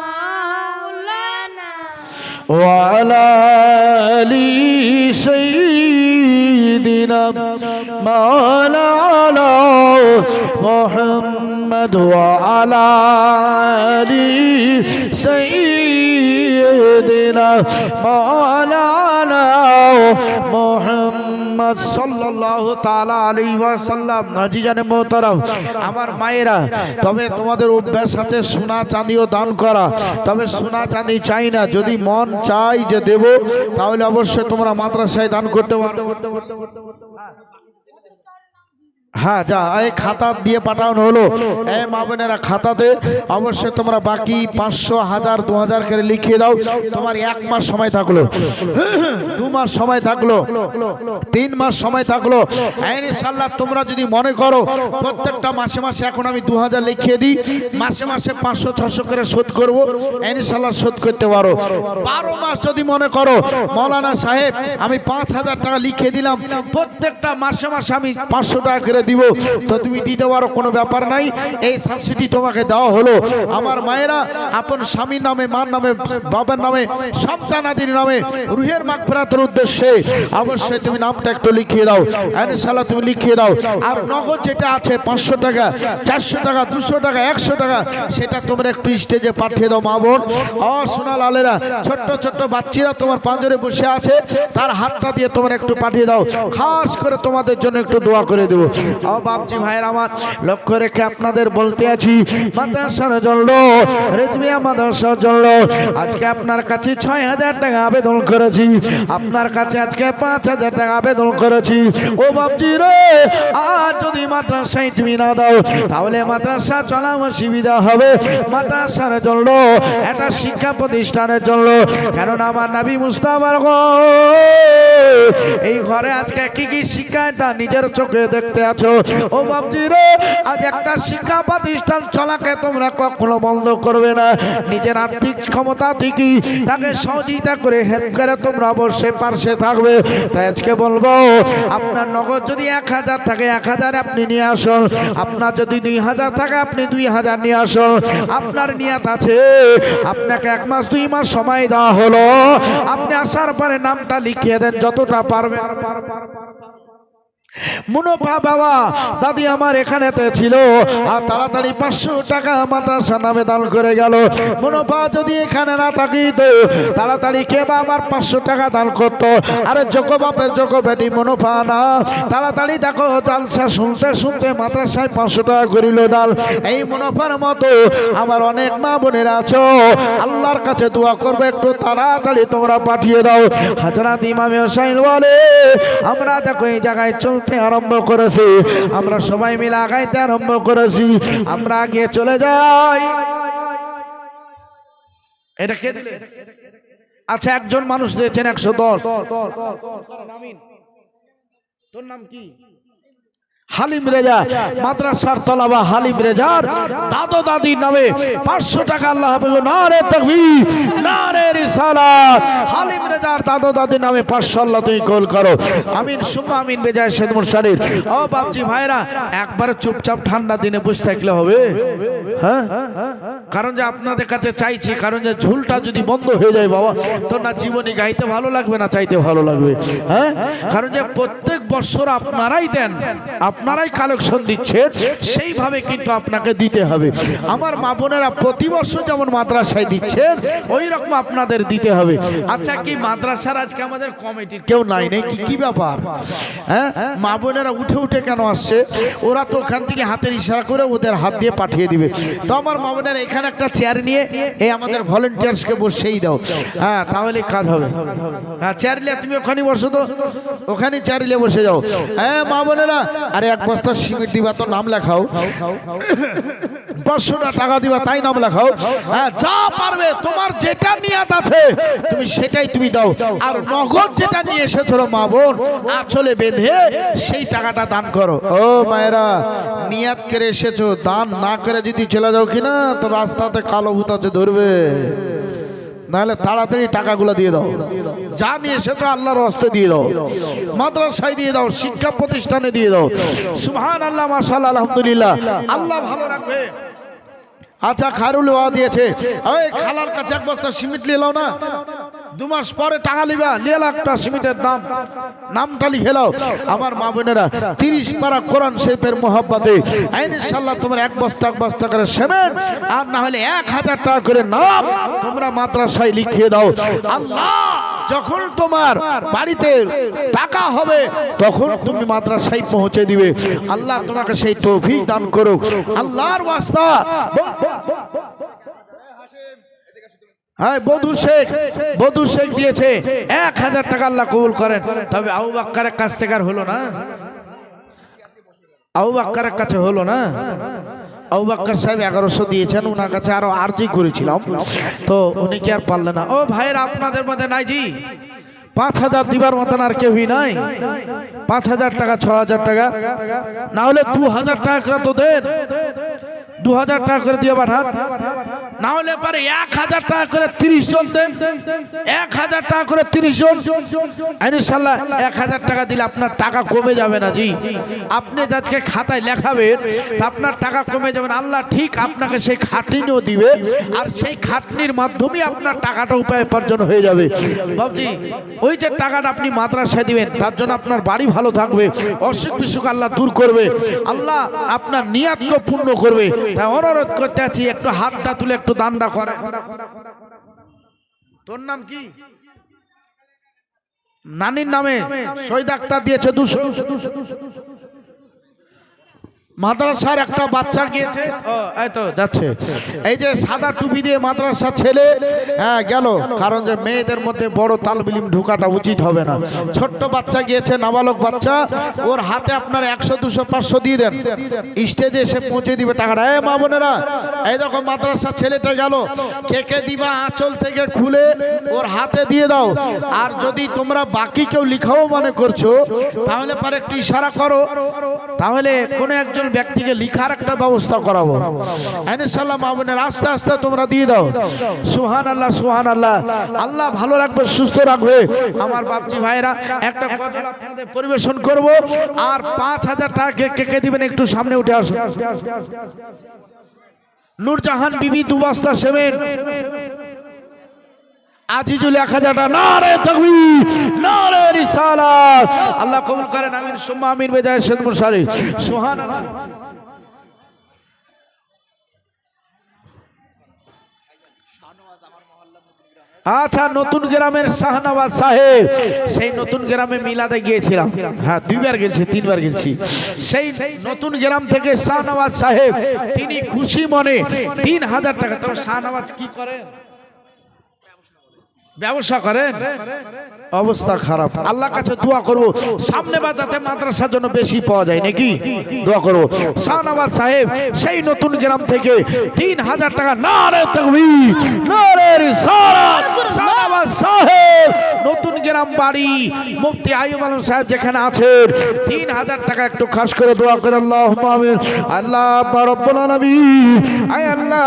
মাওলানা ওয়া আলা আলি সাইয়্যিদিনা মাওলানা মুহাম্মদ ওয়া আলা আলি সাইয়্যিদিনা মাওলানা মুহাম্মদ সাল্লাল্লাহু তাআলা আলাইহি ওয়াসাল্লাম। আজিজানে মোহতারাম, আমার মায়েরা, তবে তোমাদের অভ্যাস আছে সোনা চাঁদিও দান করা, তবে সোনা চাঁদি চাই না, যদি মন চাই যে দেব তাহলে অবশ্যই তোমরা মাদ্রাসায় দান করতে পারো। হ্যাঁ যা এই খাতা দিয়ে পাঠানো হলো, এই মা বোনেরা খাতাতে অবশ্যই তোমরা বাকি 500 1000 2000 করে লিখিয়ে দাও। তোমার 1 মাস সময় থাকলো, 2 মাস সময় থাকলো, 3 মাস সময় থাকলো। ইনশাআল্লাহ তোমরা যদি মনে করো প্রত্যেকটা মাসে মাসে এখন আমি 2000 লিখিয়ে দিই, মাসে মাসে 500 600 করে শোধ করব, ইনশাআল্লাহ শোধ করতে পারো। 12 মাস যদি মনে করো মাওলানা সাহেব আমি 5000 টাকা লিখিয়ে দিলাম, প্রত্যেকটা মাসে মাসে আমি 500 টাকা করে দিব, তো তুমি দিতে পারো, কোনো ব্যাপার নাই। এই সাবসিডি তোমাকে দেওয়া হলো। আমার মায়েরা আপন স্বামীর নামে, মার নামে, বাবার নামে, সন্তানাদির নামে রুহের মাগফিরাতের উদ্দেশ্যে অবশ্যই তুমি নামটা একটু লিখিয়ে দাও। ইনশাআল্লাহ তুমি লিখিয়ে দাও। আর নগদ যেটা আছে 500 টাকা 400 টাকা 200 টাকা 100 টাকা সেটা তোমরা একটু স্টেজে পাঠিয়ে দাও। মা বোন ও সোনা লালেরা, ছোট্ট ছোট্ট বাচ্চারা তোমার পাঁজরে বসে আছে, তার হাতটা দিয়ে তোমরা একটু পাঠিয়ে দাও, খাস করে তোমাদের জন্য একটু দোয়া করে দেবো। ও বাপজি ভাইয়ের আমার, লক্ষ্য রেখে আপনাদের বলতে আছি মাদ্রাসার জন্য, রেজমিয়া মাদ্রাসার জন্য আজকে আপনার কাছে 6,000 টাকা আবেদন করেছি, আপনার কাছে আজকে 5,000 টাকা আবেদন করেছি। ও বাপজি রে, আজ যদি মাদ্রাসায় তুমি না দাও তাহলে মাদ্রাসা চলা অসুবিধা হবে। মাদ্রাসার জন্য, একটা শিক্ষা প্রতিষ্ঠানের জন্য, কারণ আমার নবী মুস্তাফার এই ঘরে আজকে কি কি শিক্ষা তা নিজের চোখে দেখতে আছো। ও বাপজি রে, আজ একটা শিক্ষা প্রতিষ্ঠান চলাকে তোমরা কখনো বন্ধ করবে না। নিজের আর্থিক ক্ষমতা থেকে তাকে সহযোগিতা করে হেল্প করে তোমরা অবশ্যই পাশে থাকবে। তাই আজকে বলবো আপনার নগদ যদি 1000 থাকে 1000 আপনি নিয়ে আসুন, আপনার যদি 2000 থাকে আপনি 2000 নিয়ে আসুন। আপনার নিয়ত আছে, আপনাকে 1 মাস 2 মাস সময় দেওয়া হলো, আপনি আসার পরে নামটা লিখিয়ে দেন যতটা পারবেন। মুনাফা বাবা দাদি আমার এখানেতে ছিল, আর তাড়াতাড়ি 500 টাকা মাদ্রাসা নামে দান করে গেল। মুনাফা যদি এখানে না থাকিত তাড়াতাড়ি কে বা আমার 500 টাকা দান করতো। আরে যোগ্য বাপের যোগ্য বেটি মুনাফা না, তাড়াতাড়ি দেখো জালসা শুনতে শুনতে মাদ্রাসায় 500 টাকা করিল দান। এই মুনাফার মতো আমার অনেক মা বোনেরা আছো, আল্লাহর কাছে দোয়া করবে, একটু তাড়াতাড়ি তোমরা পাঠিয়ে দাও। হযরত ইমাম হুসাইন বলে আমরা দেখো এই জায়গায় চলতে আরম্ভ করেছি, আমরা সবাই মিলে আগাইতে আরম্ভ করেছি, আমরা আগে চলে যাই। এটা কে দিলে? আচ্ছা একজন মানুষ দিয়েছেন 110। তোর নাম কি? হালিম রেজা মাদ্রাসার তলাবা হালিম রেজার দাদা দাদির নামে 500 টাকা আল্লাহ হাফেজ নারে তাকবীর নারে রিসালাত হালিম রেজার দাদা দাদির নামে 500 আল্লাহ তুমি কবুল করো আমিন সুম্মা আমিন বেজায় শেদ মুরসালির ও বাপজি ভাইরা একবার চুপচাপ ঠান্ডা দিনে বসে থাকলে হবে হ্যাঁ কারণ যে আপনাদের কাছে চাইছি কারণ যে ঝুলটা যদি বন্ধ হয়ে যায় বাবা তো না জীবনে গাইতে ভালো লাগবে না চাইতে ভালো লাগবে হ্যাঁ কারণ যে প্রত্যেক বছর আপনারাই দেন আপনারাই কালেকশন দিচ্ছেন সেইভাবে কিন্তু আপনাকে দিতে হবে আমার মা বোনেরা প্রতি বছর যেমন মাদ্রাসায় দিচ্ছেন ওই রকম আপনাদের দিতে হবে আচ্ছা কি মাদ্রাসার আজকে আমাদের কমিটির কেউ নাই কি কি ব্যাপার হ্যাঁ মা বোনেরা উঠে উঠে কেন আসছে ওরা তো ওখান থেকে হাতের ইশারা করে ওদের হাত দিয়ে পাঠিয়ে দিবে তো আমার মা বোনেরা এখানে একটা চেয়ার নিয়ে এই আমাদের ভলেন্টিয়ার্সকে বসেই দাও হ্যাঁ তাহলে কাজ হবে হ্যাঁ চেয়ার নিয়ে তুমি ওখানে বসো তো ওখানে চেয়ার নিয়ে বসে যাও হ্যাঁ মা বোনেরা আরে এক বস্তা সিমেন্ট দিবা তো নাম লেখাও 500 টাকা দিবা তাই নাম লেখাও হ্যাঁ যা পারবে তোমার যেটা নিয়াত আছে তুমি সেটাই তুমি দাও আর নগদ যেটা নিয়ে এসেছো মা বোন আঁচলে বেঁধে সেই টাকাটা দান করো ও মায়েরা নিয়াত করে এসেছো দান না করে যদি চলে যাও কিনা তো রাস্তাতে কালো ভূত আছে ধরবে নাহলে তাড়াতাড়ি টাকাগুলো দিয়ে দাও যা নিয়ে এসেছো আল্লাহর হস্তে দিয়ে দাও মাদ্রাসায় দিয়ে দাও শিক্ষা প্রতিষ্ঠানে দিয়ে দাও সুবহানাল্লাহ মাশাআল্লাহ আলহামদুলিল্লাহ আল্লাহ ভালো রাখবে আচ্ছা খায়রুল ওয়া দিয়েছে ওই খালার কাছে এক বস্তা সিমেন্ট নিয়ে নাও না 2 মাস পরে টাকা লিবা নিয়ে একটা সিমেন্টের নামটা লিখে নাও আমার মা বোনেরা 30 পারা কোরআন শরীফের মোহাব্বতে ইনশাআল্লাহ তোমার এক বস্তা করে সিমেন্ট আর না হলে 1000 টাকা করে নাম তোমরা মাদ্রাসায় লিখিয়ে দাও আল্লাহ যখন তোমার বাড়িতে টাকা হবে তখন তুমি মাদ্রাসায় পৌঁছে দিবে আল্লাহ তোমাকে সেই তৌফিক দান করুক আল্লাহর ওয়াস্তা হ্যাঁ বধু শেখ দিয়েছে 1000 টাকা আল্লাহ কবুল করেন তবে আবু বকরের কাছ থেকে আর হলো না আবু বকরের কাছে হলো না আবু বকর সাহেব 1100 দিয়েছেন ওনার কাছে আরো আরজি করেছিলাম তো উনি কি আর পারলেন না ও ভাইরা আপনাদের মধ্যে নাই জি 5000 দিবার মতন আর কেউই নাই 5000 টাকা 6000 টাকা না হলে 2000 টাকা করে তো দেন 2000 টাকা করে দিয়ে পাঠান না হলে পারে 1000 টাকা করে 30 জন দেন 1000 টাকা করে 30 জন ইনশাআল্লাহ 1000 টাকা দিলে আপনার টাকা কমে যাবে না জি আপনি আজকে খাতায় লেখাবেন তা আপনার টাকা কমে যাবে না আল্লাহ ঠিক আপনাকে সেই খাটনিও দিবে আর সেই খাটনির মাধ্যমে আপনার টাকাটা উপায় উপার্জন হয়ে যাবে বাবজি ওই যে টাকাটা আপনি মাদ্রাসায় দিবেন তার জন্য আপনার বাড়ি ভালো থাকবে অসুখ বিসুখ আল্লাহ দূর করবে আল্লাহ আপনার নিয়াতকে পূর্ণ করবে তাই অনুরোধ করতে আছি একটু হাতটা তুলে একটু দানটা করে তোর নাম কি নানির নামে শহীদ আক্তার দিয়েছে 200 মাদ্রাসার একটা বাচ্চা গিয়েছে এই তো যাচ্ছে এই যে সাদা টুপি দিয়ে মাদ্রাসা ছেলে হ্যাঁ গেল কারণ যে মেয়েদের মধ্যে বড় তালবিলিম ঢোকাটা উচিত হবে না ছোট্ট বাচ্চা গিয়েছে নাবালক বাচ্চা ওর হাতে আপনার 100 200 500 দিয়ে দেন স্টেজে এসে পৌঁছে দিবে টাকাটা এই মা বোনেরা এই দেখো মাদ্রাসা ছেলেটা গেল কে দিবা আঁচল থেকে খুলে ওর হাতে দিয়ে দাও আর যদি তোমরা বাকি কেউ লিখাও মনে করছো তাহলে পারে একটু ইশারা করো তাহলে কোন একজন ব্যক্তিকে লিখার একটা ব্যবস্থা করাবো ইনশাআল্লাহ মা বোনের আস্তে আস্তে তোমরা দিয়ে দাও সুবহানাল্লাহ সুবহানাল্লাহ আল্লাহ ভালো রাখবে সুস্থ রাখবে আমার বাপজি ভাইরা একটা গজল আপনাদের পরিবেশন করব আর 5000 টাকা কে দিবেন একটু সামনে উঠে আসুন নূরজাহান বিবি 2 বস্তা সিমেন্ট আজিজুল 1000 টাকা নারে তাকবীর নারে রিসালাত আল্লাহ কবুল করেন আমিন সুম্মা আমিন বেজায় শেদ মুরসালি সুবহানাল্লাহ আচ্ছা নতুন গ্রামের শাহনওয়াজ সাহেব সেই নতুন গ্রামে মিলাদে গিয়েছিলাম হ্যাঁ 2 বার গেছি 3 বার গেছি সেই নতুন গ্রাম থেকে শাহনওয়াজ সাহেব তিনি খুশি মনে 3000 টাকা তবে শাহনওয়াজ কি করেন ব্যবসা করেন অবস্থা খারাপ আল্লাহর কাছে দোয়া করব সামনে বাজাতে মাদ্রাসার জন্য বেশি পাওয়া যায় নাকি দোয়া করব শাহনওয়াজ সাহেব সেই নতুন গ্রাম থেকে 3000 টাকা নারে তাকবীর নারে রিসালাত শাহনওয়াজ সাহেব নতুন গ্রাম বাড়ি মুফতি আইয়ুব আলম সাহেব যেখানে আছেন 3000 টাকা একটু খাস করে দোয়া করে আল্লাহুম্মা আমিন। আল্লাহ রাব্বুল আলামিন আয় আল্লাহ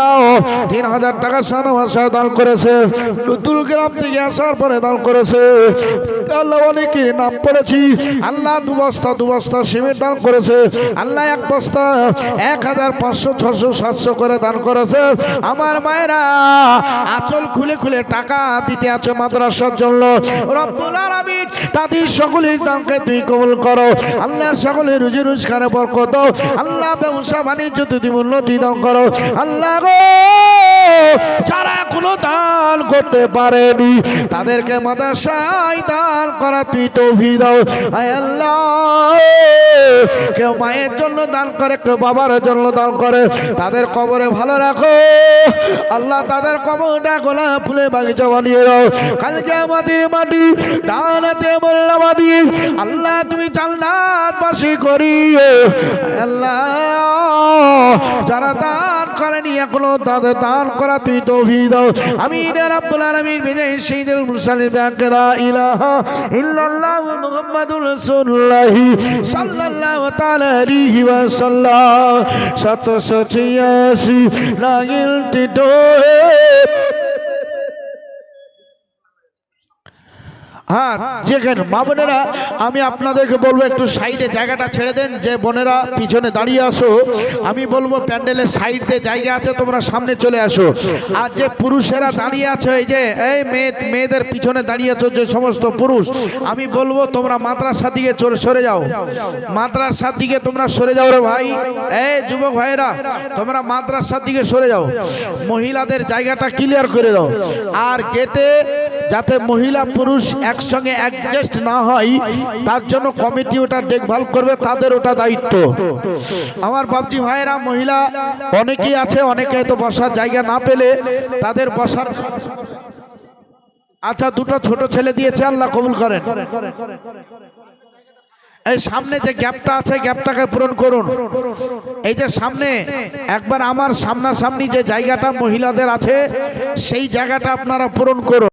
3000 টাকা শাহনওয়াজ সাহেব দান করেছে, নতুন গ্রাম থেকে আসার পরে দান করেছে। আল্লাহ অনেকের নাম পড়েছি, আল্লাহ দু বস্তা সিমেন্ট দান করেছে, আল্লাহ এক বস্তা 1500 600 700 করে দান করেছে। আমার মায়েরা আঁচল খুলে খুলে টাকা দিতে আছে মাদ্রাসার জন্য। রব্বুল আলামিন তাদের সকলের দানকে তুই কবুল করো আল্লাহ, সকলের রুজি রোজগারে বরকত দাও আল্লাহ, ব্যবসা বাণিজ্য তুই উন্নতি দান করো আল্লাহ গো। যারা কোনো দান করতে পারেনি তাদেরকে মাদ্রাসায় দান করা তুই তৌফিক দাও আয় আল্লাহ। কেউ মায়ের জন্য দান করে, কেউ বাবার জন্য দান করে, তাদের কবরে ভালো রাখো আল্লাহ, তাদের কবরটা গোলাপ ফুলে বাগিচা বানিয়ে দাও। কালকে আমাদের মাটি ডানাতে মোল্লা দিয়ে আল্লাহ তুমি জান্নাতবাসী করিও আল্লাহ। যারা দান করেনি এখনো তাদের দান করা তুই তৌফিক দাও আমিন ইয়া রাব্বুল আলামিন। বিজয় সাইয়্যিদুল মুরসালিন লা ইলাহা ইল্লাল্লাহ মুহাম্মাদুর রাসূলুল্লাহ সাল্লাল্লাহু তাআলা আলাইহি ওয়া সাল্লাম। 786 লাগিল টিটো। হ্যাঁ, যেখানে মা বোনেরা আমি আপনাদেরকে বলবো একটু সাইডে জায়গাটা ছেড়ে দেন, যে বোনেরা পিছনে দাঁড়িয়ে আসো আমি বলবো প্যান্ডেলের সাইডে জায়গা আছে তোমরা সামনে চলে আসো। আর যে পুরুষেরা দাঁড়িয়ে আছো এই যে এই মেয়েদের পিছনে দাঁড়িয়ে আছো যে সমস্ত পুরুষ, আমি বলবো তোমরা মাদ্রাসার দিকে সরে যাও, মাদ্রাসার দিকে তোমরা সরে যাও রে ভাই। এই যুবক ভাইরা তোমরা মাদ্রাসার দিকে সরে যাও, মহিলাদের জায়গাটা ক্লিয়ার করে দাও। আর গেটে যাতে মহিলা পুরুষ একসঙ্গে অ্যাডজাস্ট না হয় তার জন্য কমিটি ওটা দেখভাল করবে, তাদের ওটা দায়িত্ব। আমার বাপজি ভাইয়েরা মহিলা অনেকেই আছে, অনেকে তো বসার জায়গা না পেলে তাদের বসার, আচ্ছা দুটো ছোট ছেলে দিয়েছে আল্লাহ কবুল করেন। এই সামনে যে গ্যাপটা আছে গ্যাপটাকে পূরণ করুন। এই যে সামনে একবার আমার সামনাসামনি যে জায়গাটা মহিলাদের আছে সেই জায়গাটা আপনারা পূরণ করুন।